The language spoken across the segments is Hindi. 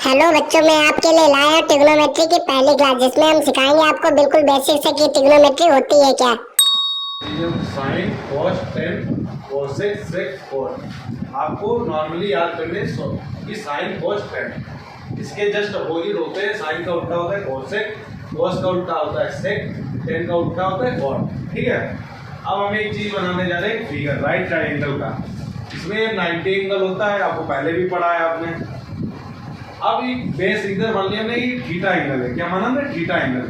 हेलो बच्चों, मैं आपके लिए लाया ट्रिग्नोमेट्री की पहली क्लास, जिसमें हम सिखाएंगे आपको बिल्कुल बेसिक से कि ट्रिग्नोमेट्री होती है क्या। Sine cos tan cosec sec cot आपको नॉर्मली याद करने कि साइन कॉस टेन इसके जस्ट अपोजिट होते हैं। साइन का उल्टा होता है कोसेक, कॉस का उल्टा होता है सेक, टेन का उल्टा होता है कॉट। ठीक है, अब हम एक चीज बनाने जा रहे हैं, फिगर राइट ट्राइंगल का। इसमें 90 एंगल होता है, आपको पहले भी पढ़ा है आपने। अब एक बेस इधर मान लिया हमने कि थीटा एंगल है। क्या माना हमने? Theta angle.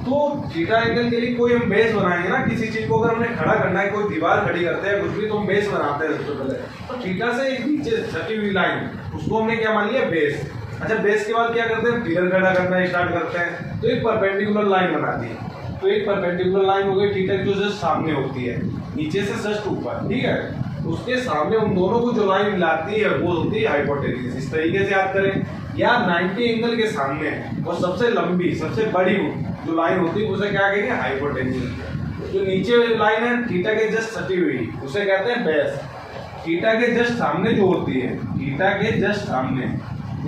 तो थीटा एंगल के लिए कोई हम बेस बनाएंगे ना, किसी चीज को अगर हमने खड़ा करना है, कोई दीवार खड़ी करते हैं कुछ भी, तो हम बेस बनाते हैं सबसे पहले। तो थीटा से एक नीचे सटी हुई लाइन, उसको हमने क्या मान लिया? बेस। अच्छा, बेस के बाद क्या करते हैं? पिलर खड़ा करना स्टार्ट करते हैं, तो एक परपेंडिकुलर लाइन बनाती है। तो एक परपेंडिकुलर लाइन हो गई थीटा जो जस्ट सामने होती है, नीचे से जस्ट ऊपर। ठीक है, उसके सामने उन दोनों को जो लाइन मिलाती है वो होती है हाइपोटेन्यूज। इस तरीके से याद करें, या 90 एंगल के सामने और सबसे लंबी सबसे बड़ी जो लाइन होती है उसे क्या कहेंगे? हाइपोटेन्यूज। जो नीचे वाली लाइन है थीटा के जस्ट सटी हुई, उसे कहते हैं बेस। थीटा के जस्ट सामने जो होती है, थीटा के जस्ट सामने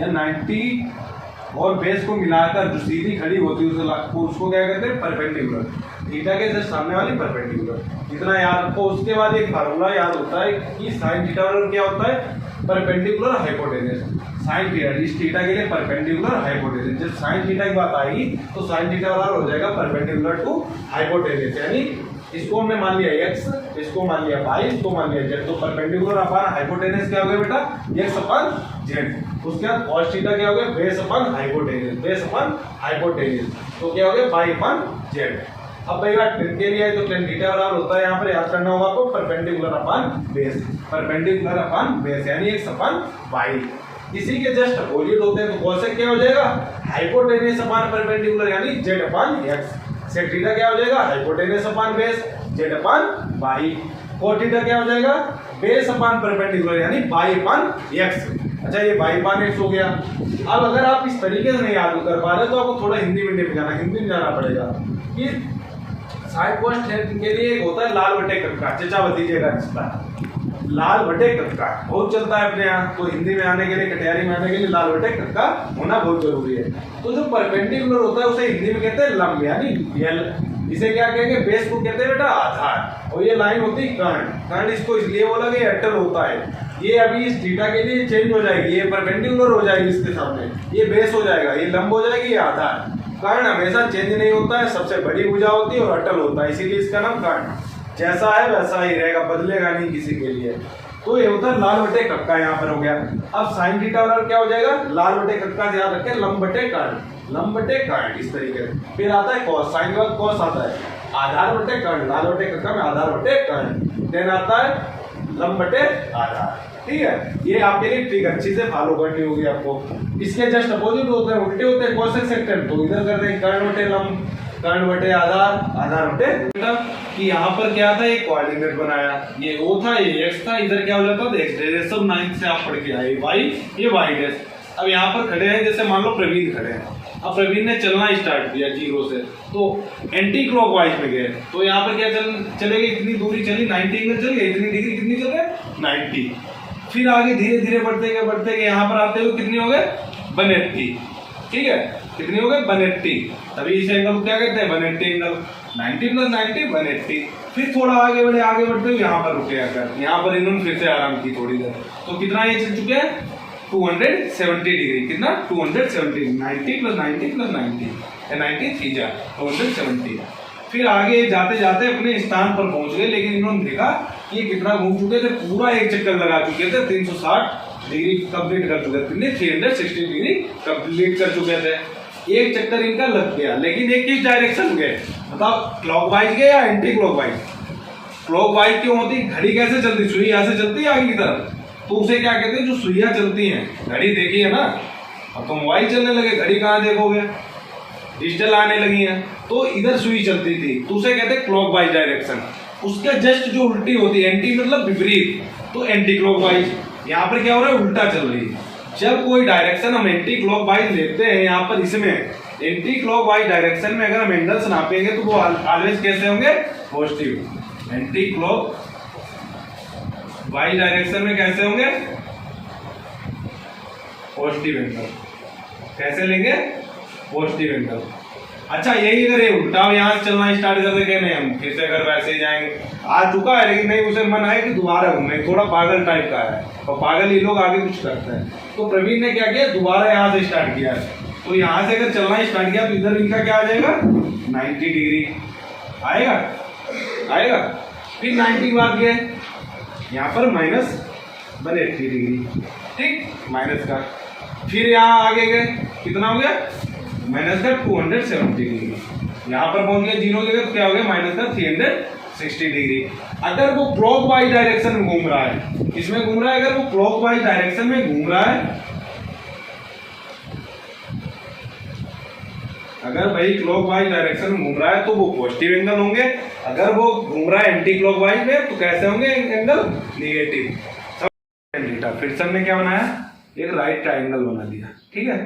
या 90 और बेस को मिलाकर जो सीधी खड़ी होती है उसको क्या कहते हैं? परपेंडिकुलर। थीटा के जस्ट सामने वाली परपेंडिकुलर। इतना याद रखो। उसके बाद एक फार्मूला याद होता है कि साइन थीटा बराबर क्या होता है? Perpendicular hypotenuse. साइन थीटा, इस थीटा के लिए परपेंडिकुलर हाइपोटेन्यूज। जब साइन थीटा की बात आएगी तो साइन थीटा बराबर हो जाएगा परपेंडिकुलर टू हाइपोटेन्यूज। यानी इसको हमने मान लिया x, इसको मान लिया y, इसको मान लिया z। तो परपेंडिकुलर अपॉन हाइपोटेन्यूज क्या हो गया बेटा? x upon z। उसके बाद cos थीटा क्या हो गया? Base upon hypotenuse, base upon hypotenuse. तो क्या हो गया? y upon z। अब भाई बात टेन के लिए है तो टेन थीटा बराबर होता है, यहाँ पर याद करना होगा आपको, perpendicular upon base. Perpendicular upon base यानी x अपॉन y। इसी के जस्ट अपोजिट होते हैं, तो कोसेक क्या हो जाएगा? हाइपोटेन्यूज अपॉन परपेंडिकुलर यानी z upon x। Sec theta क्या हो जाएगा? Hypotenuse upon base, z upon y। Cot theta क्या हो जाएगा? बेस अपॉन परपेंडिकुलर यानी y अपॉन x। अच्छा, ये y अपॉन x हो गया। अब अगर आप इस तरीके से नहीं याद कर पा रहे तो आपको थोड़ा हिंदी में जाना, हिंदी में जाना पड़ेगा कि साइन कोस टेन के लिए एक होता है लाल बटे कक्का, चचा भतीजे का रिश्ता। लाल बटे कक्का बहुत चलता है अपने यहाँ, तो हिंदी में आने के लिए, कटियारी में आने के लिए लाल बटे कक्का होना बहुत जरूरी है। तो जो परपेंडिकुलर होता है उसे हिंदी में कहते हैं लंब यानी यल। इसे क्या कहेंगे? बेस को कहते हैं बेटा आधार। और ये लाइन होती है कर्ण। कर्ण इसको इसलिए बोला कि अटल होता है। ये अभी इस थीटा के लिए चेंज हो जाएगी, ये परपेंडिकुलर हो जाएगी इसके सामने, ये बेस हो जाएगा, ये लंब हो जाएगी, ये आधार। कर्ण हमेशा चेंज नहीं होता है, सबसे बड़ी भुजा होती है और अटल होता है, इसीलिए इसका नाम कर्ण। जैसा है वैसा ही रहेगा, बदलेगा नहीं किसी के लिए। तो ये होता है लाल बटे कक्का, यहाँ पर हो गया। अब साइन थीटा बराबर क्या हो जाएगा? लाल बटे कक्का से याद रखें, लंब बटे कर्ण, लंब बटे कर्ण, इस तरीके से। फिर आता है कॉस, साइन के बाद कॉस आता है, आधार बटे कर्ण, लाल बटे कक्का में आधार बटे कर्ण। देन आता है लंब बटे आधार। ठीक है, ये आपके लिए ट्रिक अच्छी से फॉलो करनी होगी आपको। इसके जस्ट अपोजिट होते हैं, उल्टे होते हैं कोसेक सेक टेन, तो इधर करते हैं कर्ण बटे लंब, कर्ण बटे आधार, आधार बटे कि यहाँ पर क्या था? एक कोऑर्डिनेट बनाया, ये O था, ये x था, इधर क्या हो जाता था? x dash. सब 9 से आप पढ़ के आए, y ये y डैश। अब यहाँ पर खड़े हैं, जैसे मान लो प्रवीण खड़े हैं। अब प्रवीण ने चलना स्टार्ट किया 0 से, तो एंटी क्लॉकवाइज में गए। तो यहाँ पर क्या चले गए? कितनी दूरी चली? 90 एंगल चल गए। इतनी डिग्री कितनी चल गए? 90। फिर आगे धीरे धीरे बढ़ते गए यहाँ पर आते हुए कितनी हो गए? 180। ठीक है, कितनी हो गए? 180। तभी इस एंगल को क्या कहते हैं? 180 एंगल। 90 + 90 180। फिर थोड़ा आगे बढ़ते हुए यहाँ पर रुके आकर, यहाँ पर इन्होंने फिर से आराम की थोड़ी देर। तो कितना ये चल चुके हैं? 270 डिग्री। कितना? 270। 90 + 90 + 90 90 3 जा 270। फिर आगे जाते जाते अपने स्थान पर पहुंच गए, लेकिन इन्होंने देखा ये कितना घूम चुके थे, पूरा एक चक्कर लगा चुके थे, 360 डिग्री कंप्लीट कर चुके थे, 360 डिग्री कंप्लीट कर चुके थे। एक चक्कर इनका लग गया, लेकिन एक किस डायरेक्शन गए? बताओ, क्लॉकवाइज गए या एंटी क्लॉकवाइज? क्लॉकवाइज क्यों होती? घड़ी कैसे चलती? सुई यहाँ से चलती है आगे की तरफ, तो उसे क्या कहते हैं? जो सुइयां चलती हैं, घड़ी देखी है ना, अब तो मोबाइल चलने लगे, घड़ी कहाँ देखोगे? डिजिटल आने लगी है, तो इधर सुई चलती थी, तो उसे कहते हैं क्लॉकवाइज डायरेक्शन। उसके जस्ट जो उल्टी होती है, एंटी मतलब विपरीत, तो एंटी क्लॉकवाइज। यहाँ पर क्या हो रहा है? उल्टा चल रही है। जब कोई डायरेक्शन हम एंटी क्लॉकवाइज लेते हैं, यहाँ पर इसमें एंटी क्लॉकवाइज डायरेक्शन में अगर हम एंगल्स नापेंगे तो वो ऑलवेज कैसे होंगे? पॉजिटिव। एंटी क्लॉकवाइज डायरेक्शन में कैसे होंगे? Positive angle. कैसे लेंगे? Positive angle. अच्छा यही अगर ये उल्टा यहाँ से चलना स्टार्ट कर देंगे, नहीं हम फिर से अगर वैसे ही जाएंगे, आ चुका है लेकिन नहीं, उसे मन है कि दोबारा घूमे, थोड़ा पागल टाइप का है और पागल ही लोग आगे कुछ करते हैं। तो प्रवीण ने क्या किया, दोबारा यहाँ से स्टार्ट किया है, तो यहाँ से अगर चलना स्टार्ट किया तो इधर इनका क्या आ जाएगा, 90 डिग्री आएगा, आएगा। फिर 90 बाद गए यहाँ पर -180 डिग्री, ठीक, माइनस का। फिर यहाँ आगे गए, कितना हो गया, -270 डिग्री। यहाँ पर पहुंच गए 0 जगह तो क्या हो गया, -360 डिग्री। अगर वो क्लॉकवाइज डायरेक्शन में घूम रहा है, इसमें घूम रहा है, अगर वो क्लॉकवाइज डायरेक्शन में घूम रहा है, अगर भाई क्लॉकवाइज डायरेक्शन में घूम रहा है तो वो पॉजिटिव एंगल होंगे। अगर वो घूम रहा है एंटी क्लॉकवाइज में तो कैसे होंगे एंगल, नेगेटिव। थीटा, फिर से हमने क्या बनाया, एक राइट ट्राइंगल बना दिया, ठीक है।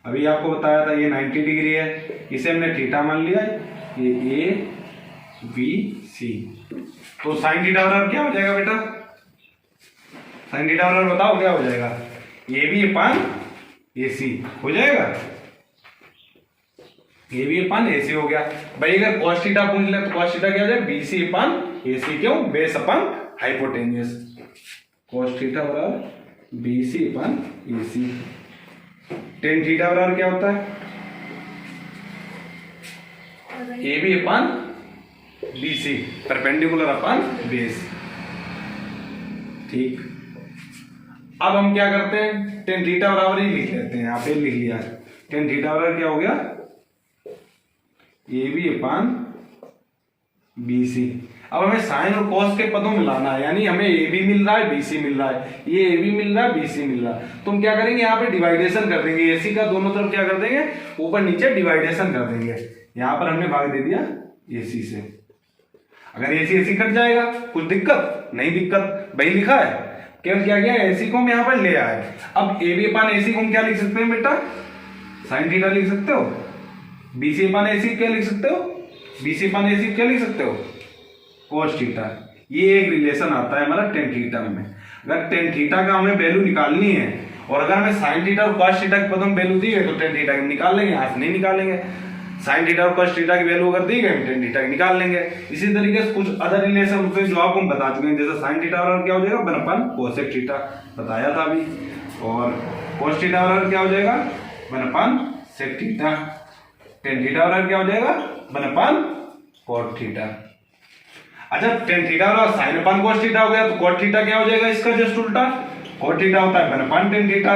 अभी आपको बताया था ये 90 डिग्री है, इसे हमने थीटा मान लिया, ये ए बी सी। तो साइन थीटा बराबर क्या हो जाएगा बेटा, साइन थीटा बराबर बताओ क्या हो जाएगा, ए बी अपान ए सी हो जाएगा, ए बी अपान ए सी हो गया। भाई अगर cos थीटा पूछ ले तो cos थीटा क्या हो जाएगा, B C upon A C, क्यों, base upon hypotenuse. cos theta बराबर B C upon A C. Tan theta बराबर क्या होता है, A B upon B C, perpendicular upon base, ठीक। अब हम क्या करते हैं, टेन थीटा बराबर ही लिख लेते हैं, यहाँ पे लिख लिया, टेन थीटा बराबर क्या हो गया, ए बी अपान बी सी। अब हमें साइन और कॉस के पदों में लाना है, यानी हमें ए बी मिल रहा है, बी सी मिल रहा है, ये ए बी मिल रहा है, बी सी मिल रहा है, तो हम क्या करेंगे, यहाँ पे डिवाइडेशन कर देंगे, ए सी का दोनों तरफ क्या कर देंगे, ऊपर नीचे डिवाइडेशन कर देंगे। यहाँ पर हमने भाग दे दिया ए सी से, अगर ए सी कट जाएगा, कुछ दिक्कत नहीं, दिक्कत भाई लिखा है, केवल क्या किया, ए सी को हम यहाँ पर ले आए। अब ए बी अपान ए सी को हम क्या लिख सकते हैं बेटा, साइन थीटा लिख सकते हो, बी सी अपान ए सी क्या लिख सकते हो, बी सी अपान ए सी क्या लिख सकते हो, cos थीटा। ये एक रिलेशन आता है हमारा टेन थीटा में। अगर टेन थीटा का हमें वैल्यू निकालनी है और अगर हमें साइन थीटा और cos थीटा के पद में वैल्यू दी गई तो टेन थीटा की निकाल लेंगे, यहाँ से नहीं निकालेंगे। साइन थीटा और cos थीटा की वैल्यू अगर दी गई टेन थीटा की निकाल लेंगे। इसी तरीके से कुछ अदर रिलेशन होते हैं जो आपको हम बता चुके हैं, जैसे साइन थीटा बराबर क्या हो जाएगा, 1 cosec थीटा बताया था अभी, और cos थीटा बराबर क्या हो जाएगा, 1 sec थीटा। टेन थीटा बराबर क्या हो जाएगा, 1 cot थीटा। अच्छा टेन थीटा बराबर साइन अपान cos थीटा हो गया, तो cot थीटा क्या हो जाएगा, इसका जस्ट उल्टा, cot थीटा होता है 1 अपान टेन थीटा,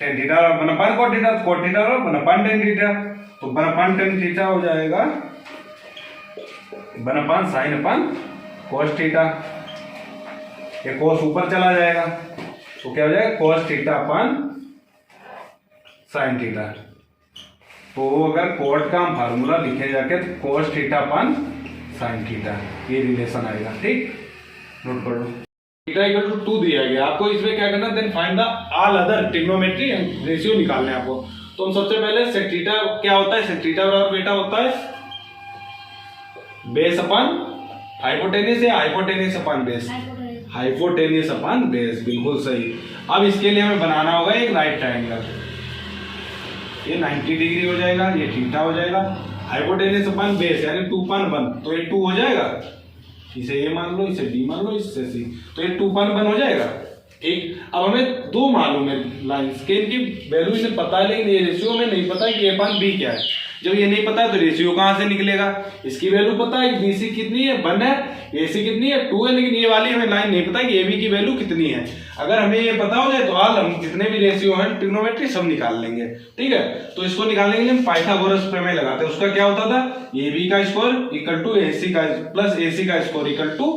टेन थीटा बराबर 1 अपान cot थीटा, तो cot थीटा बराबर 1 अपान टेन थीटा, तो 1 अपान टेन थीटा हो जाएगा 1 अपान साइन अपान cos थीटा। ये cos ऊपर चला जाएगा तो क्या हो जाएगा, cos theta upon sine theta. तो अगर कोट का हम फार्मूला लिखे जाके तो cos theta upon sine theta, ये रिलेशन आएगा, ठीक, नोट कर लो। थीटा इक्वल टू 2 दिया गया आपको, इसमें क्या करना, then find the all other trigonometry and ratio निकालने हैं आपको। तो हम सबसे पहले सेक थीटा क्या होता है, सेक थीटा बराबर बेटा होता है बेस अपान हाइपोटेन्यूस या हाइपोटेन्यूस अपान बेस, हाइपोटेन्यूस अपान बेस, बिल्कुल सही। अब इसके लिए हमें बनाना होगा एक राइट ट्रायंगल, ये 90 डिग्री हो जाएगा, ये थीटा हो जाएगा, हाइपोटेन्यूस अपान बेस यानी 2/1, तो ये 2 हो जाएगा, इसे ए मान लो, इसे बी मान लो, इससे सी, तो ये 2/1 हो जाएगा, ठीक। अब हमें 2 मालूम है लाइंस के, इनकी वैल्यू इन्हें पता है लेकिन ये रेशियो हमें नहीं पता है कि ए अपान बी क्या है। जब ये नहीं पता है तो रेशियो कहाँ से निकलेगा, इसकी वैल्यू पता है बी सी कितनी है 1 है, ए सी कितनी है 2 है, लेकिन ये वाली हमें लाइन नहीं पता कि ए बी की वैल्यू कितनी है। अगर हमें ये पता हो जाए तो हाल हम जितने भी रेशियो हैं ट्रिग्नोमेट्री सब निकाल लेंगे, ठीक है। तो इसको निकालने के लिए हम पाइथागोरस प्रमेय लगाते हैं। उसका क्या होता था, ए बी का square equal to A C का प्लस ए सी का square equal to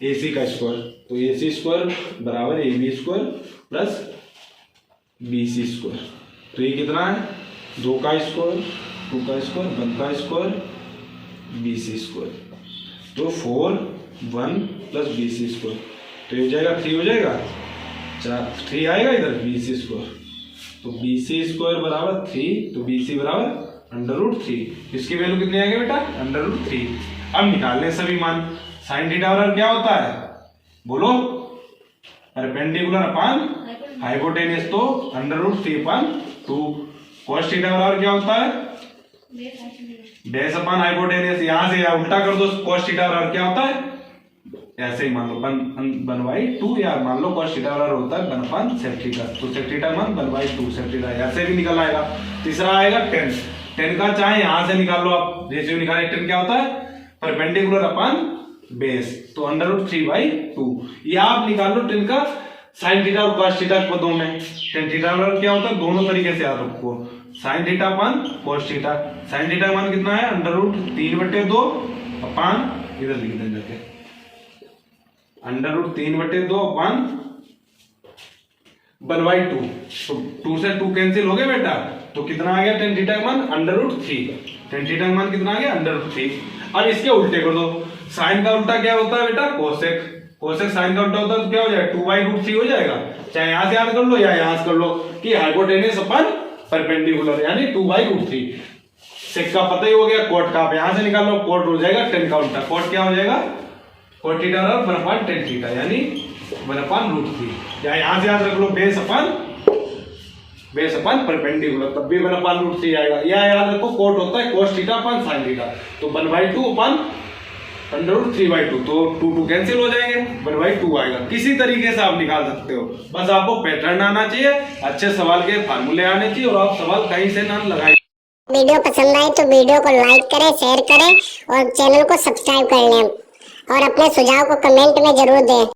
A C का स्क्वायर, तो ए सी स्क्वायर बराबर A B square plus B C square. तो ये कितना है, 2 का स्क्वायर, 2 का स्क्वायर, 1 का स्क्वायर, बी सी स्क्वायर, तो 4 1 प्लस बी सी स्क्वायर, तो ये हो जाएगा 3 हो जाएगा, 3 आएगा इधर बी सी स्क्वायर, तो बी सी स्क्वायर बराबर 3, तो बी सी बराबर √3। इसकी वैल्यू कितनी आएगी बेटा, √3। अब निकाल लें सभी मान। साइन थीटा बराबर क्या होता है, बोलो, परपेंडिकुलर अपॉन हाइपोटेनियस तो √3/2। cos थीटा बराबर क्या होता है बेस अपॉन हाइपोटेनियस। यहां से उल्टा कर दो, cos थीटा बराबर क्या होता है ऐसे ही मान लो 1/2 या मान लो cos थीटा बराबर होता है 1/sec थीटा, तो sec थीटा मान 1/2 sec थीटा ऐसे भी निकल आएगा। तीसरा आएगा tan का चाहे यहां से निकाल लो आप, रेशियो निकाले tan क्या होता है परपेंडिकुलर अपॉन बेस तो √3/2। या आप निकाल लो tan का sin थीटा और cos थीटा के पदों में। tan थीटा बराबर क्या होता है दोनों तरीके से याद रखो, sin theta upon cos theta. sin theta मान कितना है √3/2 अपॉन इधर लिख दें जाके √3/2 अपॉन 1/2। तो 2 से 2 कैंसिल हो गए बेटा, तो कितना आ गया tan थीटा का मान √3। tan थीटा का मान कितना आ गया √3। अब इसके उल्टे कर दो, sin का उल्टा क्या होता है बेटा cosec। cosec sin का उल्टा होता है तो क्या हो जाएगा 2/√3 हो जाएगा। चाहे यहां से याद कर लो या यहां से कर लो कि हाइपोटेनियस अपॉन परपेंडिकुलर यानी 2/√3। sec का पता ही हो गया, cot का आप यहां से निकाल लो, cot हो जाएगा tan का उल्टा। cot क्या हो जाएगा cot थीटा और 1/tan थीटा यानी 1/√3। या यहां से याद रख लो बेस अपन परपेंडिकुलर तब भी 1/√3 आएगा। या याद रखो cot होता है cos थीटा अपन sin थीटा तो 1/2 अपन √3/2 तो 2 कैंसिल हो जाएंगे 1/2 आएगा। किसी तरीके से आप निकाल सकते हो, बस आपको पैटर्न आना चाहिए, अच्छे सवाल के फार्मूले आने चाहिए और आप सवाल कहीं से ना लगाइए। वीडियो पसंद आए तो वीडियो को लाइक करें, शेयर करें और चैनल को सब्सक्राइब कर लें और अपने सुझाव को कमेंट में जरूर दें।